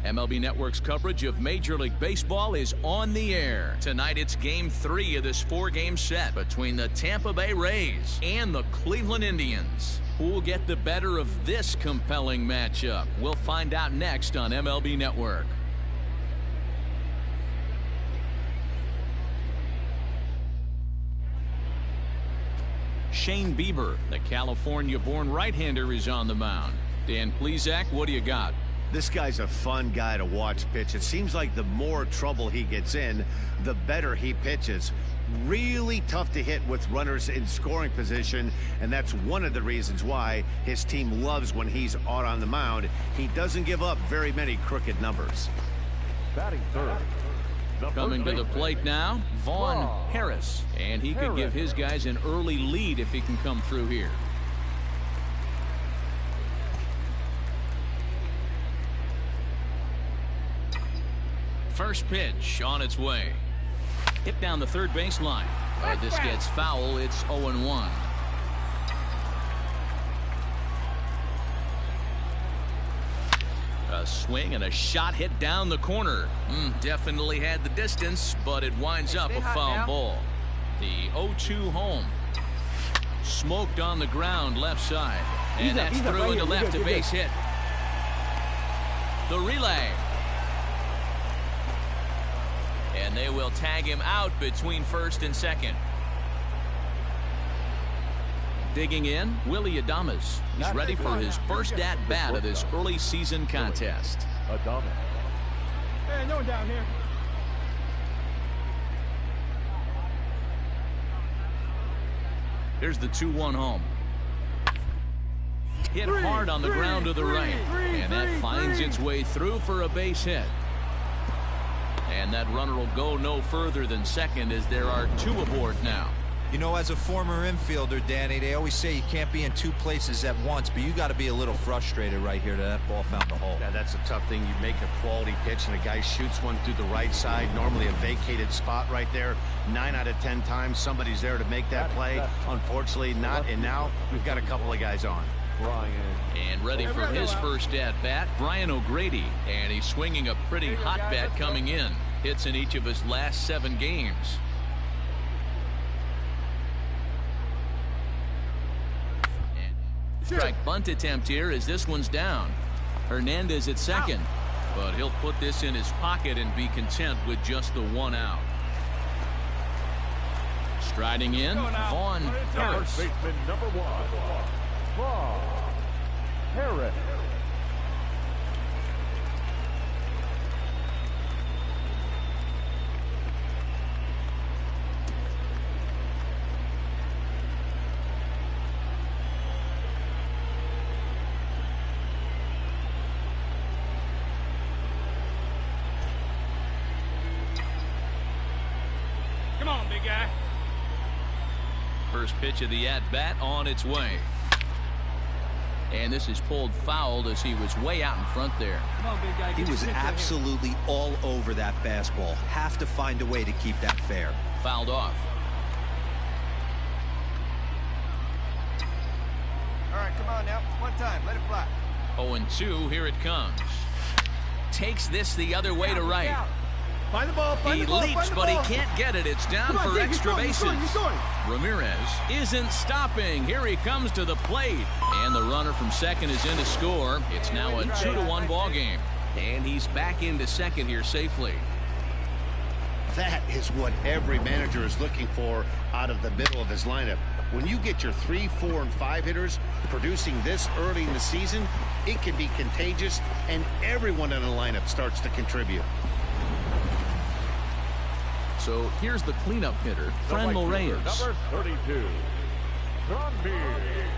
MLB Network's coverage of Major League Baseball is on the air. Tonight it's Game 3 of this 4-game set between the Tampa Bay Rays and the Cleveland Indians. Who will get the better of this compelling matchup? We'll find out next on MLB Network. Shane Bieber, the California-born right-hander, is on the mound. Dan Plesac, what do you got? This guy's a fun guy to watch pitch. It seems like the more trouble he gets in, the better he pitches. Really tough to hit with runners in scoring position, and that's one of the reasons why his team loves when he's out on the mound. He doesn't give up very many crooked numbers. Batting third. Coming to the plate now, Vaughn Harris. And he could give his guys an early lead if he can come through here. First pitch on its way. Hit down the third baseline. This gets foul. It's 0-1. A swing and a shot hit down the corner. Definitely had the distance, but it winds up a foul ball. The 0-2 home. Smoked on the ground left side. And that's through into left, a base hit. The relay. And they will tag him out between first and second. Digging in, Willy Adames. He's ready for his first at-bat of this early season contest. Adames. Hey, no one down here. Here's the 2-1 home. Hit hard on the ground to the right. And that finds its way through for a base hit. And that runner will go no further than second as there are 2 aboard now. You know, as a former infielder, Danny, they always say you can't be in 2 places at once, but you got to be a little frustrated right here that that ball found the hole. Yeah, that's a tough thing. You make a quality pitch and a guy shoots one through the right side, normally a vacated spot right there. 9 out of 10 times somebody's there to make that play. Unfortunately not, and now we've got a couple of guys on. And ready for his first at-bat, Brian O'Grady. And he's swinging a pretty hot bat coming in. Hits in each of his last 7 games. And strike bunt attempt here as this one's down. Hernandez at second. But he'll put this in his pocket and be content with just the 1 out. Striding in, Vaughn Harris. First baseman number 1. Vaughn Harris. Come on, big guy. First pitch of the at-bat on its way. And this is pulled fouled as he was way out in front there. Come on, big guy. He was absolutely all over that fastball. Have to find a way to keep that fair. Fouled off. All right, come on now. One time. Let it fly. 0-2. Here it comes. Takes this the other way to right. Find the ball. He leaps, but he can't get it. It's down for extra bases. Ramirez isn't stopping. Here he comes to the plate. And the runner from second is in to score. It's now a 2-1 ball game. And he's back into second here safely. That is what every manager is looking for out of the middle of his lineup. When you get your 3, 4, and 5 hitters producing this early in the season, it can be contagious, and everyone in the lineup starts to contribute. So here's the cleanup hitter, Franmil Reyes. Number 32. Franmil Reyes.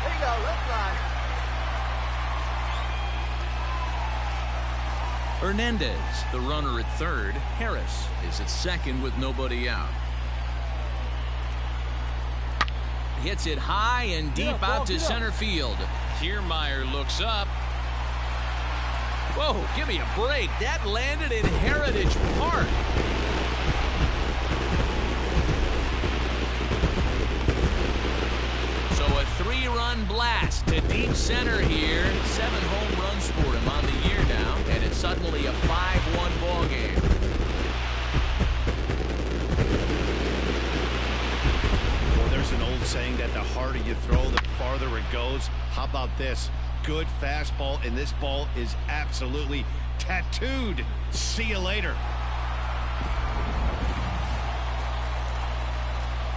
There you go. Let it fly. Hernandez, the runner at third. Harris is at second with nobody out. Hits it high and deep out to center field. Kiermaier looks up. Whoa, give me a break. That landed in Heritage Park. So a 3-run blast to deep center here. 7 home runs for him on the year now, and it's suddenly a 5-1 ball game. Well, there's an old saying that the harder you throw, the farther it goes. How about this? Good fastball, and this ball is absolutely tattooed. See you later.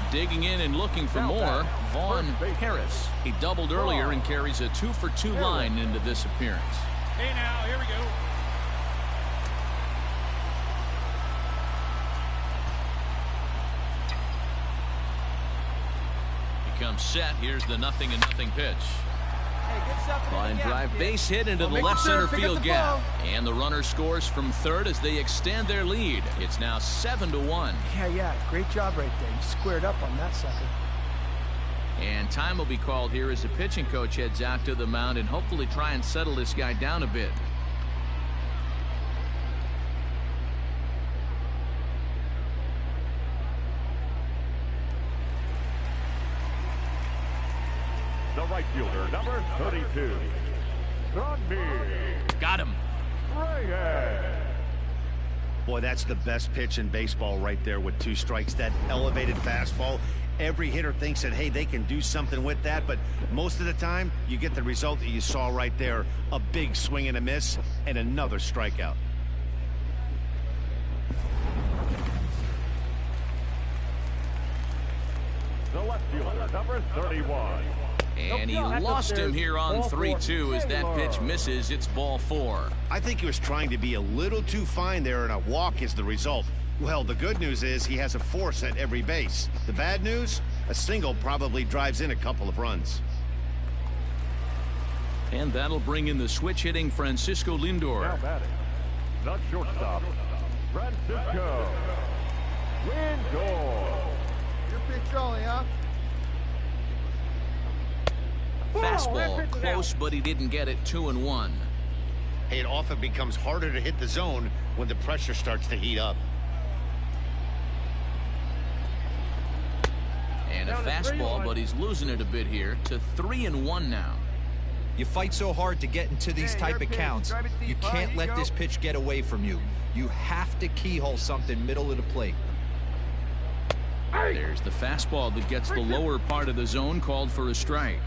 Digging in and looking for more, Vaughn Harris. He doubled earlier and carries a 2-for-2 line into this appearance. Hey now, here we go. He comes set. Here's the 0-0 pitch. Hey, good stuff. Line drive, base hit into the Make left it third, center pick up field the gap. ball. And the runner scores from third as they extend their lead. It's now 7-1. Yeah, great job right there. You squared up on that sucker. And time will be called here as the pitching coach heads out to the mound and hopefully try and settle this guy down a bit. The right fielder, number 32. Tranmere Got him. Reyes. Boy, that's the best pitch in baseball right there with 2 strikes. That elevated fastball. Every hitter thinks that, hey, they can do something with that, but most of the time, you get the result that you saw right there. A big swing and a miss, and another strikeout. The left fielder, number 31. And he lost him here on 3-2 as that pitch misses. It's ball 4. I think he was trying to be a little too fine there, and a walk is the result. Well, the good news is he has a force at every base. The bad news? A single probably drives in a couple of runs. And that'll bring in the switch-hitting Francisco Now Lindor. batting, the shortstop, Francisco Lindor. Your pitch only, huh? Fastball close, but he didn't get it. 2-1. It often becomes harder to hit the zone when the pressure starts to heat up. And a fastball, but he's losing it a bit here to 3-1 now. You fight so hard to get into these type of counts. You can't let this pitch get away from you. You have to keyhole something middle of the plate. There's the fastball that gets the lower part of the zone, called for a strike.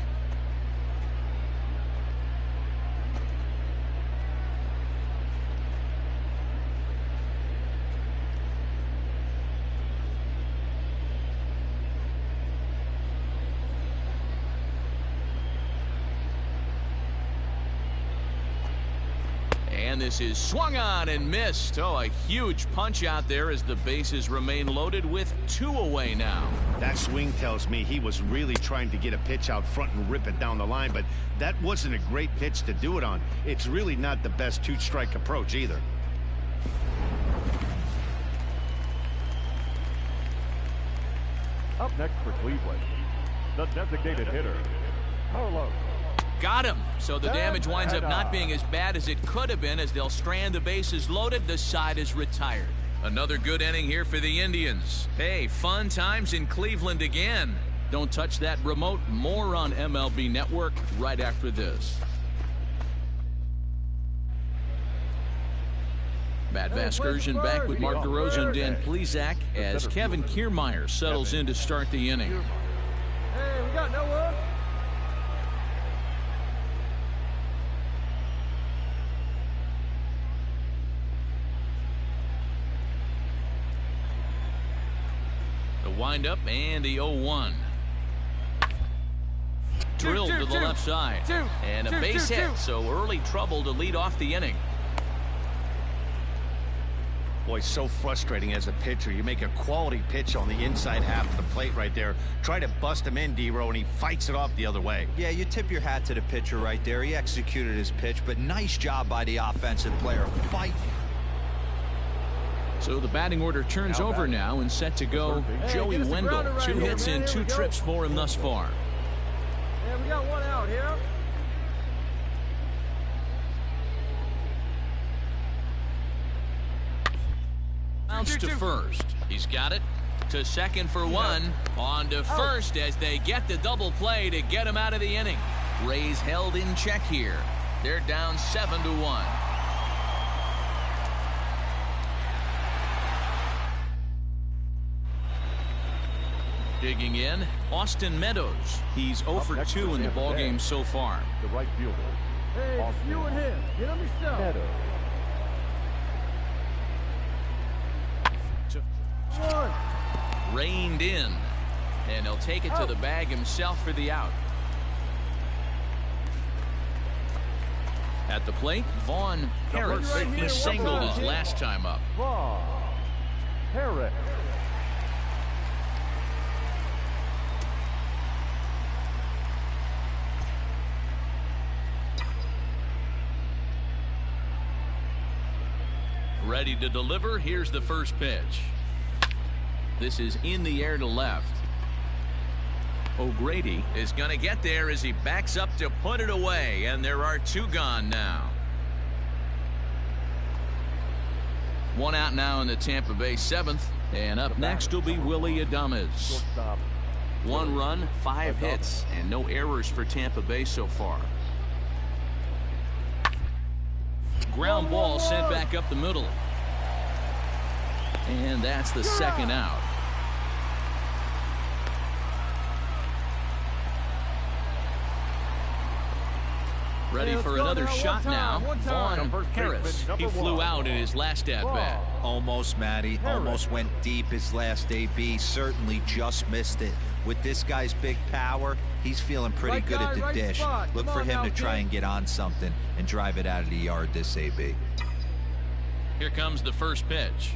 And this is swung on and missed. Oh, a huge punch out there as the bases remain loaded with 2 away now. That swing tells me he was really trying to get a pitch out front and rip it down the line, but that wasn't a great pitch to do it on. It's really not the best 2-strike approach either. Up next for Cleveland, the designated hitter, Carlos. Got him. So the damage winds up not being as bad as it could have been as they'll strand the bases loaded. The side is retired. Another good inning here for the Indians. Hey, fun times in Cleveland again. Don't touch that remote. More on MLB Network right after this. Matt Vasgersian back with Mark DeRosa and Dan Plesac as Kevin Kiermaier settles in to start the inning. Hey, we got no one. The windup and the 0-1. Drilled to the left side. And a base hit, so early trouble to lead off the inning. Boy, so frustrating as a pitcher. You make a quality pitch on the inside half of the plate right there. Try to bust him in, D-Row, and he fights it off the other way. Yeah, you tip your hat to the pitcher right there. He executed his pitch, but nice job by the offensive player. Fight. So the batting order turns over now and set to go. Joey Wendell, 2 hits and 2 trips for him thus far. Yeah, we got one out here. Bounce to first. He's got it. To second for one. On to first as they get the double play to get him out of the inning. Rays held in check here. They're down 7-1. Digging in, Austin Meadows. He's 0 for 2 in the ballgame so far. The right fielder. Hey, it's you and him. Get him yourself. Meadows. One. Reined in, and he'll take it to the bag himself for the out. At the plate, Vaughn Harris. He singled his last time up. Vaughn Harris. Ready to deliver. Here's the first pitch. This is in the air to left. O'Grady is going to get there as he backs up to put it away, and there are 2 gone now. 1 out now in the Tampa Bay 7th, and up next will be Willy Adames. 1 run, 5 hits, and no errors for Tampa Bay so far. Ground ball sent back up the middle. And that's the second out. Ready for another shot now. Vaughn Harris. He flew out in his last at-bat. Almost, Matty. Almost went deep his last AB. Certainly just missed it. With this guy's big power, he's feeling pretty good at the dish. Look for him to try and get on something and drive it out of the yard this AB. Here comes the first pitch.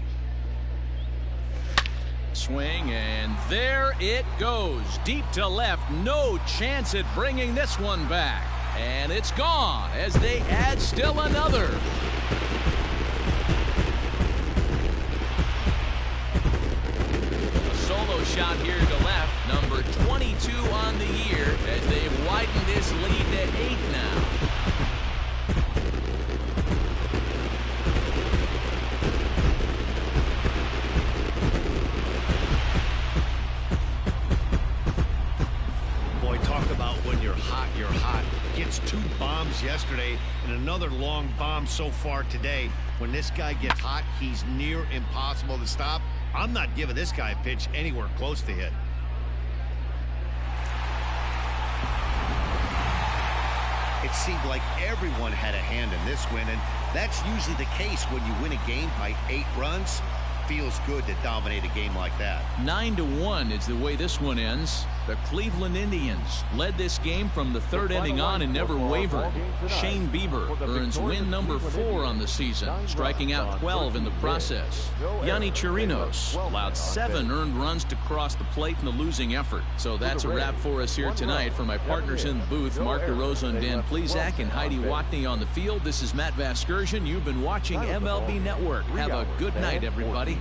Swing, and there it goes. Deep to left. No chance at bringing this one back. And it's gone as they add still another. A solo shot here to left. Number 22 on the year as they've widened this lead to 8 now. You're hot. Gets 2 bombs yesterday and another long bomb so far today. When this guy gets hot, he's near impossible to stop. I'm not giving this guy a pitch anywhere close to hit. It seemed like everyone had a hand in this win, and that's usually the case when you win a game by 8 runs. Feels good to dominate a game like that. 9-1 is the way this one ends. The Cleveland Indians led this game from the 3rd inning on and never wavered. Shane Bieber earns win number 4 on the season, striking out 12 in the process. Yonny Chirinos allowed 7 earned runs to cross the plate in the losing effort. So that's a wrap for us here tonight. For my partners in the booth, Mark DeRosa and Dan Plesac and Heidi Watney on the field, this is Matt Vasgersian. You've been watching MLB Network. Have a good night, everybody.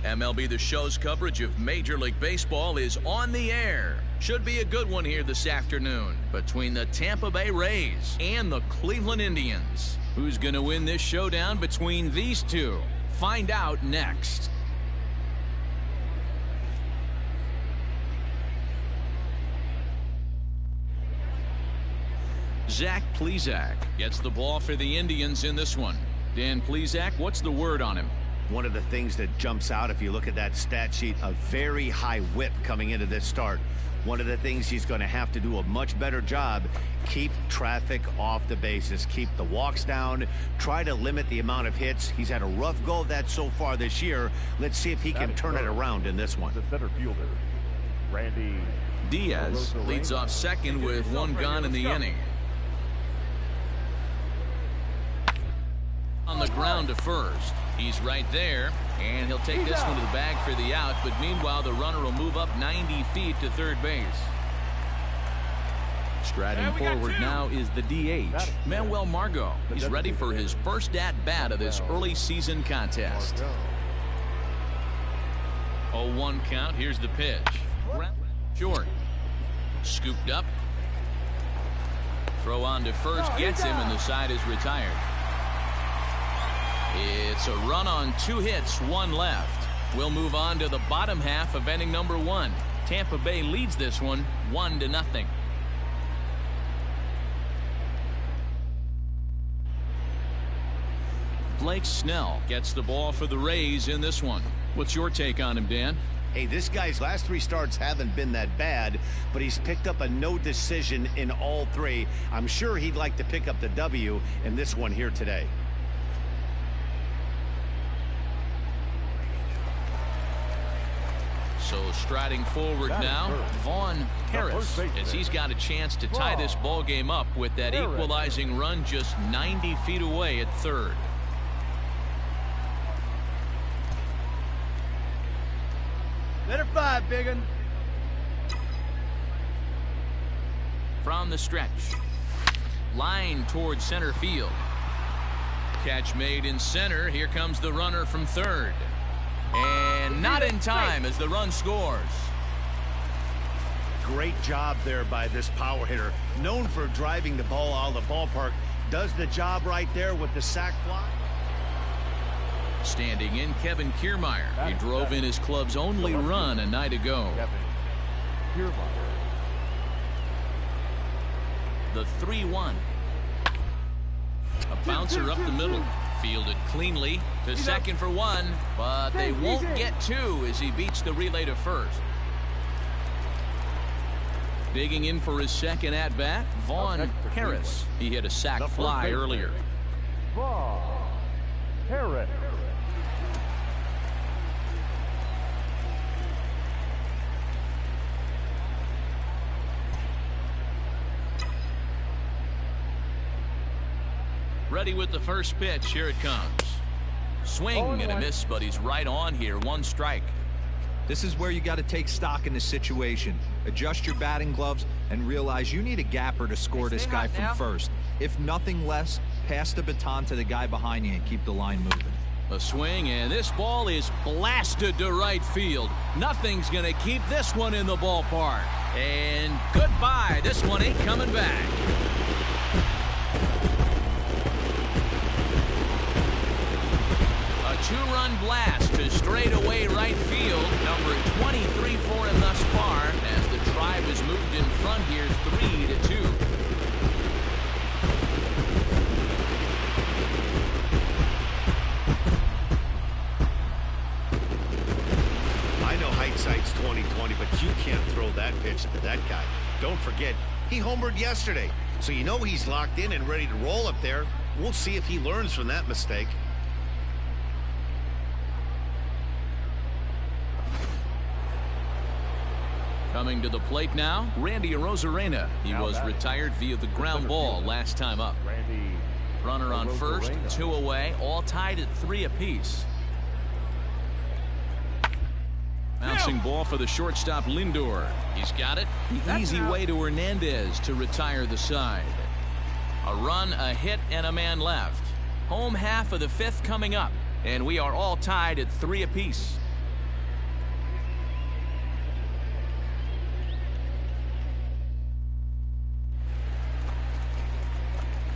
MLB The Show's coverage of Major League Baseball is on the air. Should be a good one here this afternoon between the Tampa Bay Rays and the Cleveland Indians. Who's going to win this showdown between these two? Find out next. Zach Plesac gets the ball for the Indians in this one. Dan Plesac, what's the word on him? One of the things that jumps out if you look at that stat sheet, a very high whip coming into this start. One of the things he's going to have to do a much better job, keep traffic off the bases, keep the walks down, try to limit the amount of hits. He's had a rough go of that so far this year. Let's see if he can turn it around in this one. The center fielder, Randy Diaz leads off second with 1 gone in the inning. On the the ground to first. He's right there, and he'll take this one to the bag for the out, but meanwhile the runner will move up 90 feet to third base. Striding forward now is the DH, Manuel Margot. He's ready for his first at-bat of this early season contest. 0-1 count. Here's the pitch. Short. Scooped up. Throw on to first gets him, and the side is retired. It's a run on 2 hits, 1 left. We'll move on to the bottom half of inning number 1. Tampa Bay leads this one 1-0. Blake Snell gets the ball for the Rays in this one. What's your take on him, Dan? Hey, this guy's last 3 starts haven't been that bad, but he's picked up a no decision in all 3. I'm sure he'd like to pick up the W in this one here today. So striding forward now, Vaughn Harris, as he's got a chance to tie this ball game up with that equalizing run just 90 feet away at third. Let her fly, biggin. From the stretch. Line towards center field. Catch made in center. Here comes the runner from third. And not in time as the run scores. Great job there by this power hitter. Known for driving the ball out of the ballpark. Does the job right there with the sac fly. Standing in, Kevin Kiermaier. He drove in his club's only run a night ago. The 3-1. A bouncer up the middle. Fielded cleanly to second for 1, but they won't get 2 as he beats the relay to first. Digging in for his second at-bat, Vaughn Harris. He hit a sac fly earlier. Vaughn Harris. Ready with the first pitch. Here it comes. Swing and a miss, but he's right on here. 1 strike. This is where you got to take stock in the situation. Adjust your batting gloves and realize you need a gapper to score this guy from first. If nothing less, pass the baton to the guy behind you and keep the line moving. A swing, and this ball is blasted to right field. Nothing's going to keep this one in the ballpark. And goodbye. This one ain't coming back. A 2-run blast to straightaway right field. Number 23 for him thus far as the Tribe has moved in front here 3-2. I know hindsight's 20/20, but you can't throw that pitch to that guy. Don't forget, he homered yesterday, so you know he's locked in and ready to roll up there. We'll see if he learns from that mistake. Coming to the plate now, Randy Arozarena. He was retired via the ground ball last time up. Runner on first, 2 away, all tied at 3 apiece. Bouncing ball for the shortstop Lindor. He's got it. The easy way to Hernandez to retire the side. A run, a hit, and a man left. Home half of the 5th coming up, and we are all tied at 3 apiece.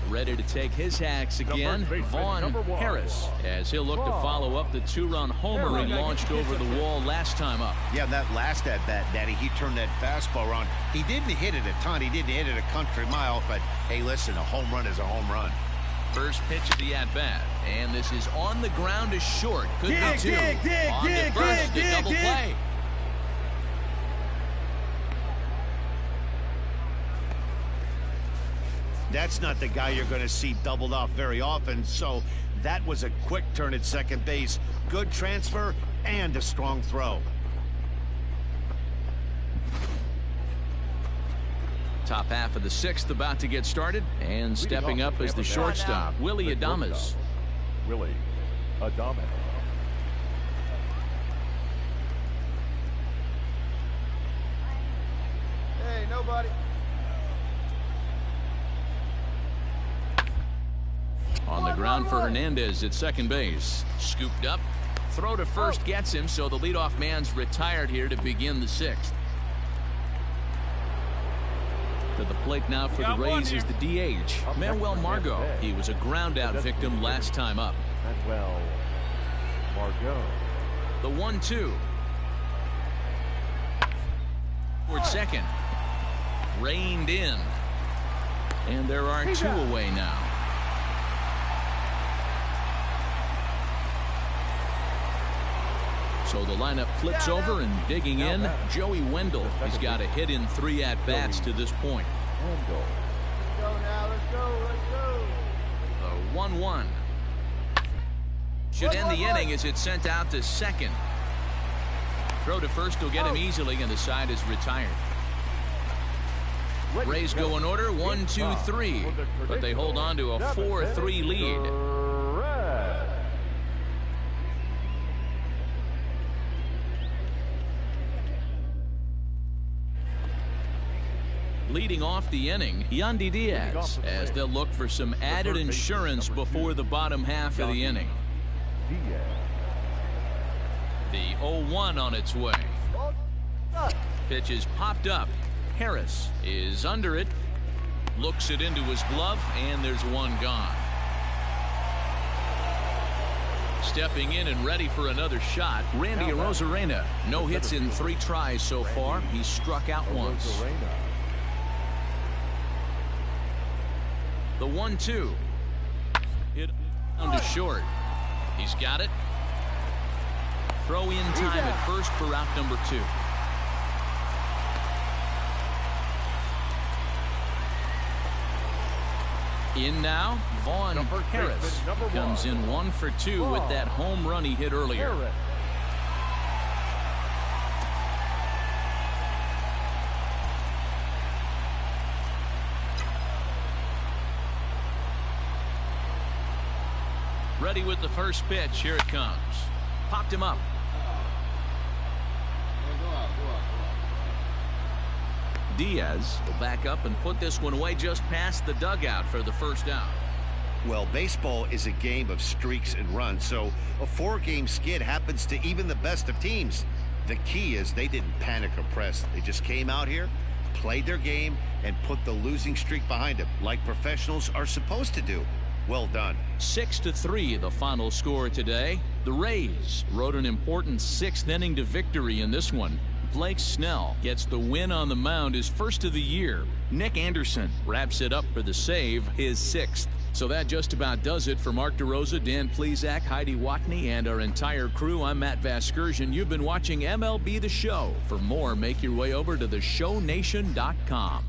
Ready to take his hacks again, Vaughn Harris, as he'll look to follow up the 2-run homer he launched over the wall last time up. Yeah, that last at-bat, Daddy, he turned that fastball around. He didn't hit it a ton. He didn't hit it a country mile, but hey, listen, a home run is a home run. First pitch of the at-bat, and this is on the ground to short. Could be 2. On to first, a double play. That's not the guy you're going to see doubled off very often, so that was a quick turn at second base. Good transfer and a strong throw. Top half of the 6th about to get started, and stepping up is the shortstop, Willy Adames. Willie Adames. Hey, nobody. On the ground for Hernandez at second base. Scooped up. Throw to first gets him, so the leadoff man's retired here to begin the sixth. To the plate now for the Rays is the DH, Manuel Margot. He was a ground-out victim last time up. Manuel Margot. The 1-2. Toward second. Reined in. And there are two away now. So the lineup flips over, and digging in, Joey Wendell. He's got a hit in 3 at-bats to this point. Let's go now, let's go. The 1-1. Should end the inning as it's sent out to second. Throw to first will get him easily, and the side is retired. Rays go in order, 1-2-3. But they hold on to a 4-3 lead. Leading off the inning, Yandy Diaz, as they'll look for some added insurance before the bottom half of the inning. The 0-1 on its way. Pitch is popped up. Harris is under it. Looks it into his glove, and there's one gone. Stepping in and ready for another shot, Randy Arozarena. No hits in 3 tries so far. He's struck out once. The 1-2. Hit down to short. He's got it. Throw in time at first for out number 2. In now, Vaughn Harris comes in 1 for 2 with that home run he hit earlier. Ready with the first pitch. Here it comes. Popped him up. Diaz will back up and put this one away just past the dugout for the first out. Well, baseball is a game of streaks and runs, so a 4-game skid happens to even the best of teams. The key is they didn't panic or press. They just came out here, played their game, and put the losing streak behind them, like professionals are supposed to do. Well done. 6-3 the final score today. The Rays rode an important 6th inning to victory in this one. Blake Snell gets the win on the mound, his first of the year. Nick Anderson wraps it up for the save, his 6th. So that just about does it for Mark DeRosa, Dan Plesac, Heidi Watney, and our entire crew. I'm Matt Vasgersian. You've been watching MLB The Show. For more, make your way over to theshownation.com.